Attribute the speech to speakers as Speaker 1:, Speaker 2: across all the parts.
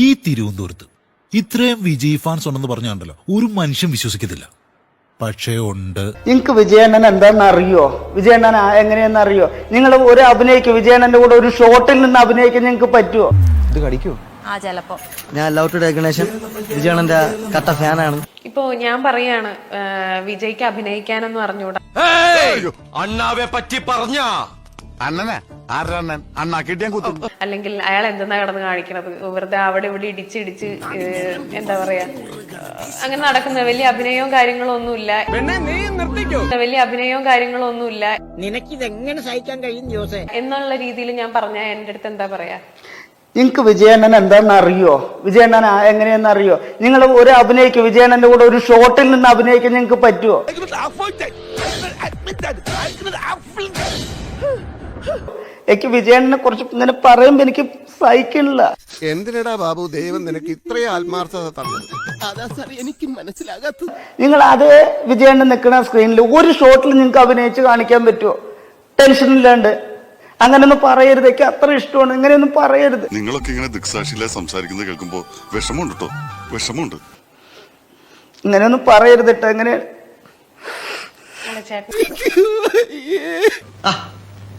Speaker 1: ഈ തിരുവനന്തപുരത്ത് ഇത്രയും വിജയ് ഫാൻസ് ഉണ്ടെന്ന് പറഞ്ഞാണ്ടല്ലോ ഒരു മനുഷ്യൻ വിശ്വസിക്കത്തില്ല. പക്ഷേ ഉണ്ട്.
Speaker 2: നിങ്ങൾക്ക് വിജയണ്ണൻ എന്താണെന്ന് അറിയോ? വിജയണ്ണൻ എങ്ങനെയെന്ന് അറിയോ? നിങ്ങൾ ഒരു അഭിനയിക്കും വിജയണ്ണന്റെ കൂടെ ഒരു ഷോട്ടിൽ നിന്ന് അഭിനയിക്കാൻ നിങ്ങൾക്ക് പറ്റുമോ?
Speaker 3: ഇത് കടിക്കോ?
Speaker 4: ചിലപ്പോ.
Speaker 3: ഞാൻ ലവ് ടു ഡെക്കണേഷൻ വിജയണ്ണന്റെ കട്ട ഫാനാണ്.
Speaker 4: ഇപ്പൊ ഞാൻ പറയാണ് വിജയ്ക്ക് അഭിനയിക്കാനെന്ന് പറഞ്ഞൂടാ.
Speaker 5: അണ്ണാവെ പറ്റി പറഞ്ഞ അണ്ണനെ ആരണ്ണൻ അണ്ണാ കിട്ടിയാൻ കുത്തും.
Speaker 4: അല്ലെങ്കിൽ അയാൾ എന്തെന്നാ കിടന്ന് കാണിക്കണത്, വെറുതെ അവിടെ ഇവിടെ ഇടിച്ചിടിച്ച് എന്താ പറയാ അങ്ങനെ നടക്കുന്ന വലിയ അഭിനയവും കാര്യങ്ങളും ഒന്നുമില്ല. വലിയ അഭിനയവും കാര്യങ്ങളും ഒന്നുമില്ല.
Speaker 6: നിനക്കിതെങ്ങനെ സഹിക്കാൻ കഴിയും ജോസേ
Speaker 4: എന്നുള്ള രീതിയിൽ ഞാൻ പറഞ്ഞ എന്റെ അടുത്ത് എന്താ പറയാ?
Speaker 2: നിങ്ങൾക്ക് വിജയണ്ണൻ എന്താണെന്ന് അറിയോ? വിജയണ്ണൻ എങ്ങനെയെന്ന് അറിയോ? നിങ്ങൾ ഒരു അഭിനയിക്കും വിജയണ്ണന്റെ കൂടെ ഒരു ഷോട്ടിൽ നിന്ന് അഭിനയിക്കാൻ നിങ്ങൾക്ക് പറ്റുമോ? എനിക്ക് വിജയണ്ണനെ കുറിച്ച് ഇങ്ങനെ പറയുമ്പോ എനിക്ക് സഹിക്കില്ല.
Speaker 7: എന്തിനടാ ബാബു ദൈവം നിനക്ക് ഇത്രയും ആത്മാർത്ഥത തന്നത്? അതാ സാർ എനിക്ക് മനസ്സിലാകാത്തത്.
Speaker 2: നിങ്ങൾ അത് വിജയണ്ണൻ നിൽക്കുന്ന സ്ക്രീനിൽ ഒരു ഷോട്ടിൽ നിങ്ങൾക്ക് അഭിനയിച്ച് കാണിക്കാൻ പറ്റുമോ? ടെൻഷൻ ഇല്ലാണ്ട് അങ്ങനെയൊന്നും പറയരുത്. എനിക്ക് അത്ര ഇഷ്ടമാണ്. ഇങ്ങനെയൊന്നും പറയരുത്.
Speaker 8: നിങ്ങളൊക്കെ ഇങ്ങനെ ദിക്സാക്ഷിയിലെ സംസാരിക്കുന്നത് കേൾക്കുമ്പോ വിഷമമുണ്ട് കേട്ടോ, വിഷമമുണ്ട്.
Speaker 2: ഇങ്ങനെയൊന്നും പറയരുത് കേട്ടോ. എങ്ങനെ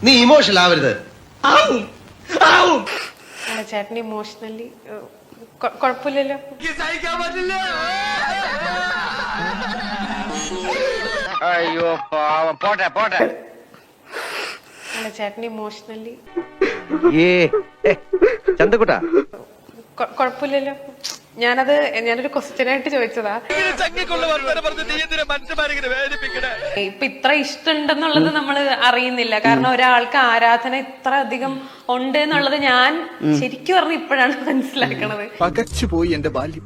Speaker 3: നീ ഇമോഷണൽ ആവരുത്.
Speaker 4: ചേട്ടന് ഇമോഷണലി കുഴപ്പമില്ലല്ലോ.
Speaker 5: അയ്യോ പാവം, പോട്ടെ പോട്ടെ.
Speaker 4: ചേട്ടന് ഇമോഷണലി
Speaker 3: ചന്തക്കുട്ടാ
Speaker 4: കുഴപ്പമില്ലല്ലോ. ഞാനൊരു ക്വസ്റ്റ്യൻ ആയിട്ട് ചോദിച്ചതാ. ഇപ്പൊ ഇത്ര ഇഷ്ടമുണ്ടെന്നുള്ളത് നമ്മൾ അറിയുന്നില്ല. കാരണം ഒരാൾക്ക് ആരാധന ഇത്ര അധികം ഉണ്ട് എന്നുള്ളത് ഞാൻ ശരിക്കും പറഞ്ഞ ഇപ്പോഴാണ് മനസ്സിലാക്കണത്.
Speaker 7: പകച്ചുപോയി എന്റെ ബാല്യം.